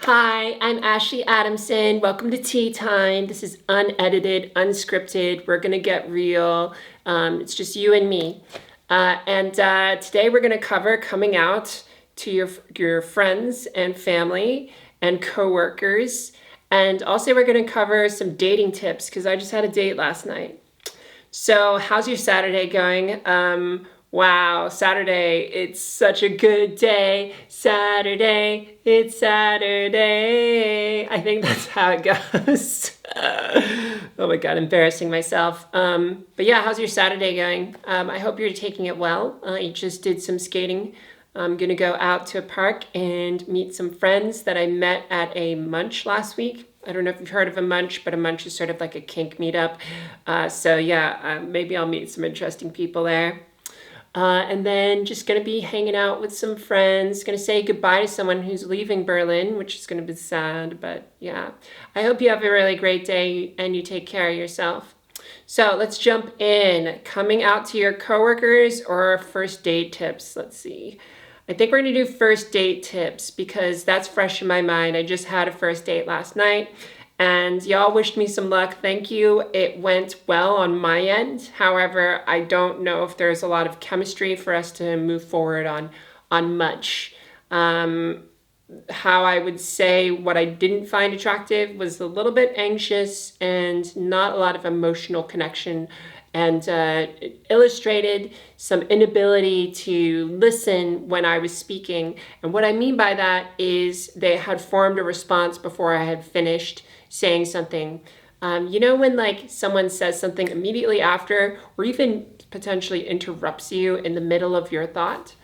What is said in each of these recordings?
Hi, I'm Ashley Adamson. Welcome to Tea Time. This is unedited, unscripted. We're going to get real. It's just you and me. Today we're going to cover coming out to your friends and family and coworkers. And also we're going to cover some dating tips because I just had a date last night. So how's your Saturday going? Wow, Saturday, it's such a good day. Saturday, it's Saturday. I think that's how it goes. Oh my God, embarrassing myself. But yeah, how's your Saturday going? I hope you're taking it well. I just did some skating. I'm gonna go out to a park and meet some friends that I met at a munch last week. I don't know if you've heard of a munch, but a munch is sort of like a kink meetup. Maybe I'll meet some interesting people there. And then just going to be hanging out with some friends, going to say goodbye to someone who's leaving Berlin, which is going to be sad, but yeah. I hope you have a really great day and you take care of yourself. So let's jump in. Coming out to your coworkers or first date tips? Let's see. I think we're going to do first date tips because that's fresh in my mind. I just had a first date last night. And y'all wished me some luck. Thank you. It went well on my end. However, I don't know if there's a lot of chemistry for us to move forward on much. How I would say what I didn't find attractive was a little bit anxious and not a lot of emotional connection. And it illustrated some inability to listen when I was speaking. And what I mean by that is they had formed a response before I had finished saying something. When like someone says something immediately after, or even potentially interrupts you in the middle of your thought.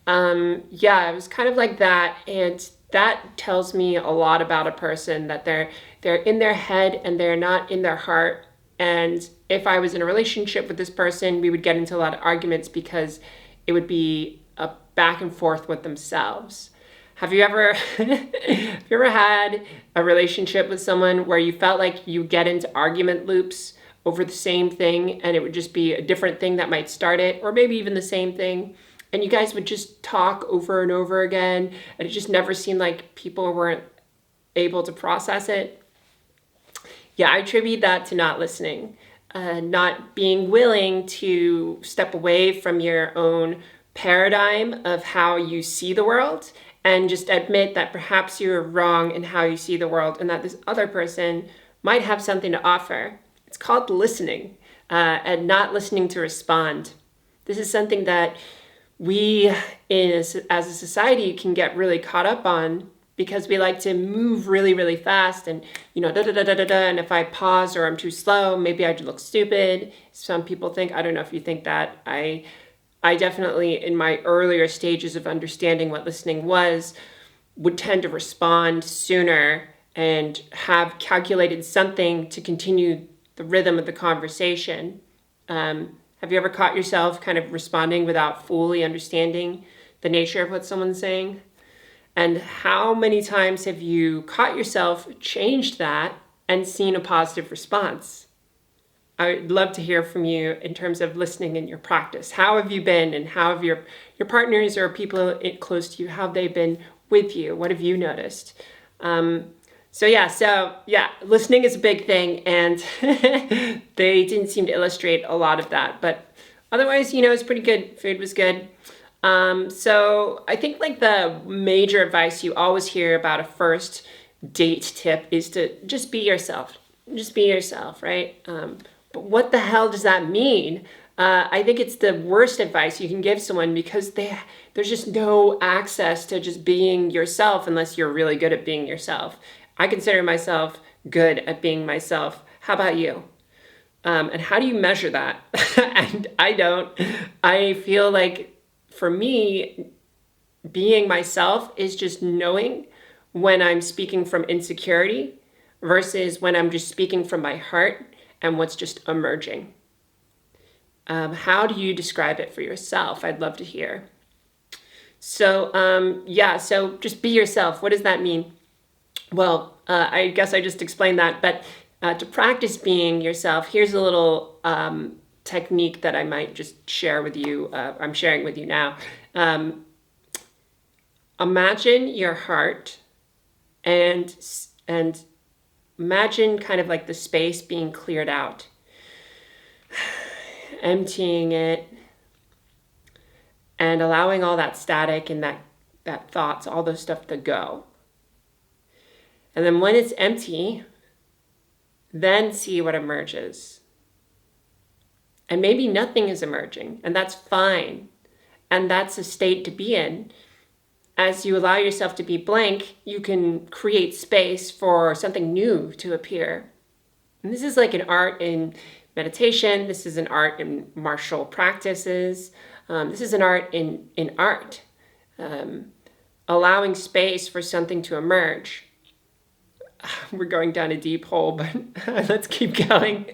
It was kind of like that. And that tells me a lot about a person, that they're in their head and they're not in their heart. And if I was in a relationship with this person, we would get into a lot of arguments because it would be a back and forth with themselves. Have you ever had a relationship with someone where you felt like you get into argument loops over the same thing and it would just be a different thing that might start it, or maybe even the same thing, and you guys would just talk over and over again and it just never seemed like people weren't able to process it? Yeah, I attribute that to not listening, not being willing to step away from your own paradigm of how you see the world and just admit that perhaps you're wrong in how you see the world and that this other person might have something to offer. It's called listening, and not listening to respond. This is something that we as a society can get really caught up on because we like to move really, really fast and, and if I pause or I'm too slow, maybe I look stupid. Some people think, I don't know if you think that. I definitely, in my earlier stages of understanding what listening was, would tend to respond sooner and have calculated something to continue the rhythm of the conversation. Have you ever caught yourself kind of responding without fully understanding the nature of what someone's saying? And how many times have you caught yourself changed that and seen a positive response? I'd love to hear from you in terms of listening in your practice. How have you been, and how have your partners or people close to you, how have they been with you? What have you noticed? Listening is a big thing, and they didn't seem to illustrate a lot of that. But otherwise, it's pretty good. Food was good. So I think like the major advice you always hear about a first date tip is to just be yourself. Just be yourself, right? But what the hell does that mean? I think it's the worst advice you can give someone because there's just no access to just being yourself unless you're really good at being yourself. I consider myself good at being myself. How about you? And how do you measure that? And I don't. I feel like for me, being myself is just knowing when I'm speaking from insecurity versus when I'm just speaking from my heart and what's just emerging. How do you describe it for yourself? I'd love to hear. So just be yourself. What does that mean? Well, I guess I just explained that, but to practice being yourself, here's a little technique that I might just share with you. I'm sharing with you now. Imagine your heart and imagine kind of like the space being cleared out, emptying it, and allowing all that static and that thoughts, all those stuff to go. And then when it's empty, then see what emerges. And maybe nothing is emerging, and that's fine. And that's a state to be in. As you allow yourself to be blank, you can create space for something new to appear. And this is like an art in meditation. This is an art in martial practices. This is an art in art. Allowing space for something to emerge. We're going down a deep hole, but let's keep going.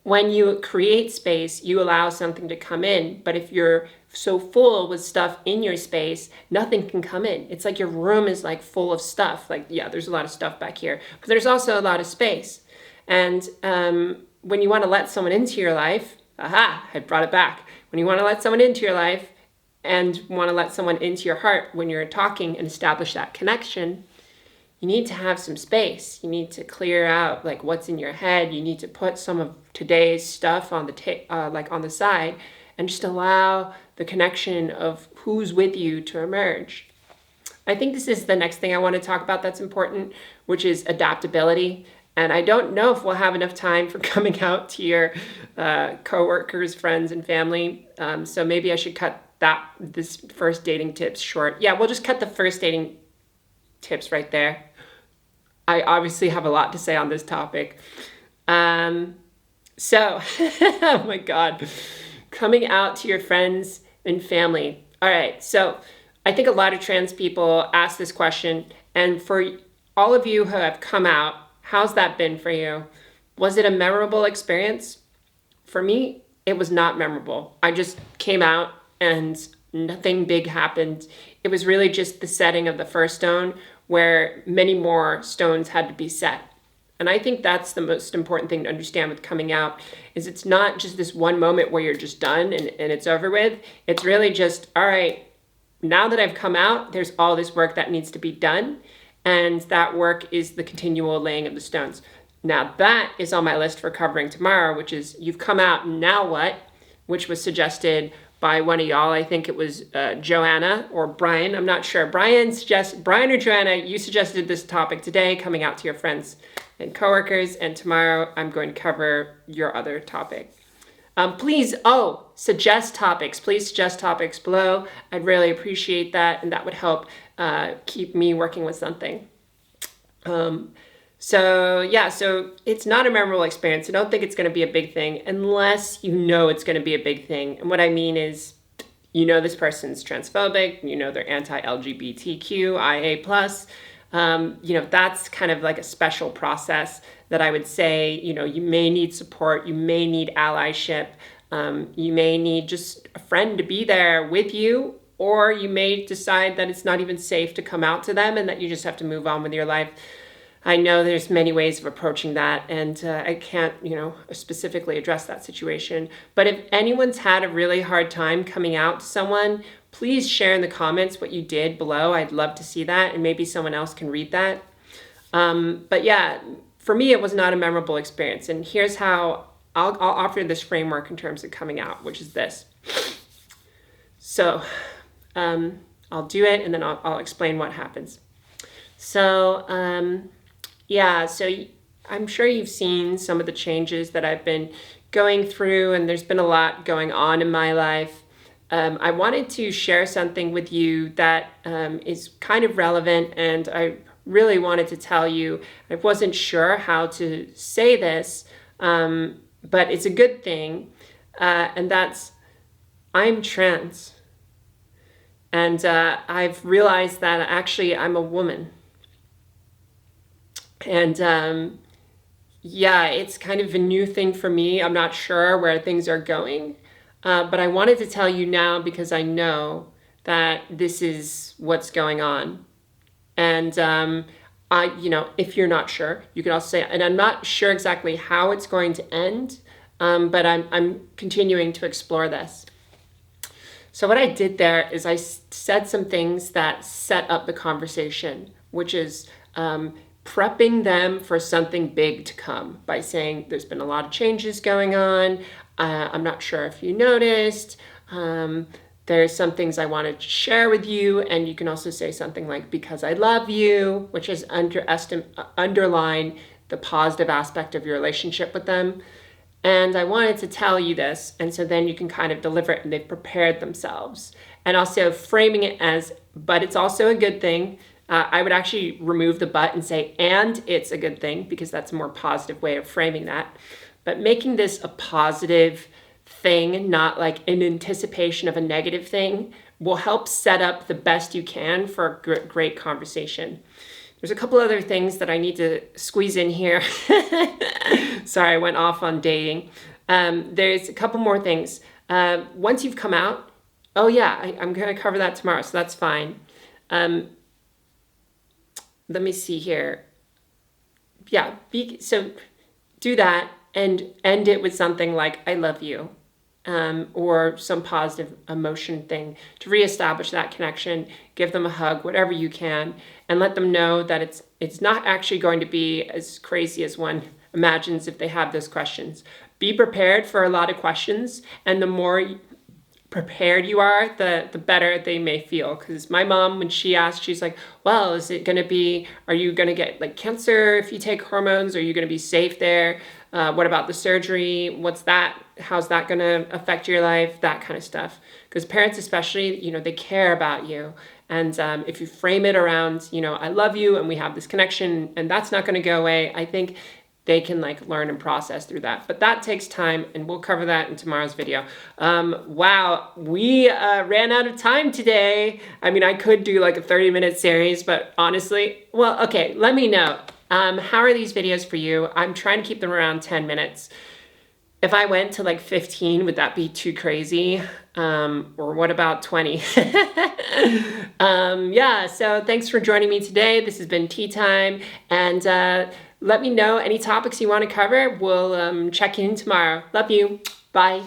When you create space, you allow something to come in. But if you're so full with stuff in your space, nothing can come in. It's like your room is like full of stuff. Like, yeah, there's a lot of stuff back here, but there's also a lot of space. And when you want to let someone into your life, I brought it back. When you want to let someone into your life and want to let someone into your heart when you're talking and establish that connection, you need to have some space. You need to clear out like what's in your head. You need to put some of today's stuff on the on the side and just allow the connection of who's with you to emerge. I think this is the next thing I want to talk about that's important, which is adaptability. And I don't know if we'll have enough time for coming out to your coworkers, friends, and family. So maybe I should cut this first dating tips short. Yeah, we'll just cut the first dating tips right there. I obviously have a lot to say on this topic. Oh my God, coming out to your friends and family. All right, so I think a lot of trans people ask this question, and for all of you who have come out, how's that been for you? Was it a memorable experience? For me, it was not memorable. I just came out and nothing big happened. It was really just the setting of the first stone where many more stones had to be set. And I think that's the most important thing to understand with coming out, is it's not just this one moment where you're just done and it's over with. It's really just, all right, now that I've come out, there's all this work that needs to be done. And that work is the continual laying of the stones. Now that is on my list for covering tomorrow, which is you've come out, now what? Which was suggested by one of y'all. I think it was Joanna or Brian. I'm not sure. Brian or Joanna, you suggested this topic today, coming out to your friends and coworkers. And tomorrow I'm going to cover your other topic. Please suggest topics. Please suggest topics below. I'd really appreciate that. And that would help keep me working with something. So it's not a memorable experience. I don't think it's going to be a big thing unless you know it's going to be a big thing. And what I mean is, you know, this person's transphobic, you know, they're anti-LGBTQIA+. That's kind of like a special process that I would say, you may need support, you may need allyship, you may need just a friend to be there with you, or you may decide that it's not even safe to come out to them and that you just have to move on with your life. I know there's many ways of approaching that, and I can't, specifically address that situation. But if anyone's had a really hard time coming out to someone, please share in the comments what you did below. I'd love to see that, and maybe someone else can read that. But yeah, for me, it was not a memorable experience. And here's how I'll offer this framework in terms of coming out, which is this. So I'll do it, and then I'll explain what happens. So I'm sure you've seen some of the changes that I've been going through, and there's been a lot going on in my life. I wanted to share something with you that is kind of relevant, and I really wanted to tell you. I wasn't sure how to say this, but it's a good thing, and that's I'm trans. And I've realized that actually I'm a woman. And it's kind of a new thing for me. I'm not sure where things are going, but I wanted to tell you now because I know that this is what's going on. And if you're not sure, you could also say, and I'm not sure exactly how it's going to end, but I'm continuing to explore this. So what I did there is I said some things that set up the conversation, which is prepping them for something big to come by saying there's been a lot of changes going on. I'm not sure if you noticed. There's some things I wanted to share with you, and you can also say something like, because I love you, which is underline the positive aspect of your relationship with them. And I wanted to tell you this, and so then you can kind of deliver it, and they've prepared themselves. And also framing it as, but it's also a good thing. I would actually remove the but and say, and it's a good thing, because that's a more positive way of framing that. But making this a positive thing, not like an anticipation of a negative thing, will help set up the best you can for a great conversation. There's a couple other things that I need to squeeze in here. Sorry, I went off on dating. There's a couple more things. Once you've come out, oh yeah, I'm going to cover that tomorrow, so that's fine. Let me see here. Yeah, so do that and end it with something like, I love you, or some positive emotion thing to reestablish that connection. Give them a hug, whatever you can, and let them know that it's not actually going to be as crazy as one imagines if they have those questions. Be prepared for a lot of questions, and the more prepared you are, the better they may feel. Because my mom, when she asked, she's like, well, are you going to get like cancer if you take hormones? Are you going to be safe there? What about the surgery? What's that? How's that going to affect your life? That kind of stuff. Because parents especially, they care about you. And if you frame it around, I love you and we have this connection and that's not going to go away, I think they can learn and process through that. But that takes time, and we'll cover that in tomorrow's video. Wow, we ran out of time today. I mean, I could do a 30-minute series, but honestly, well, okay, let me know. How are these videos for you? I'm trying to keep them around 10 minutes. If I went to 15, would that be too crazy? Or what about 20? Yeah, so thanks for joining me today. This has been Tea Time, and let me know any topics you want to cover. We'll check in tomorrow. Love you. Bye.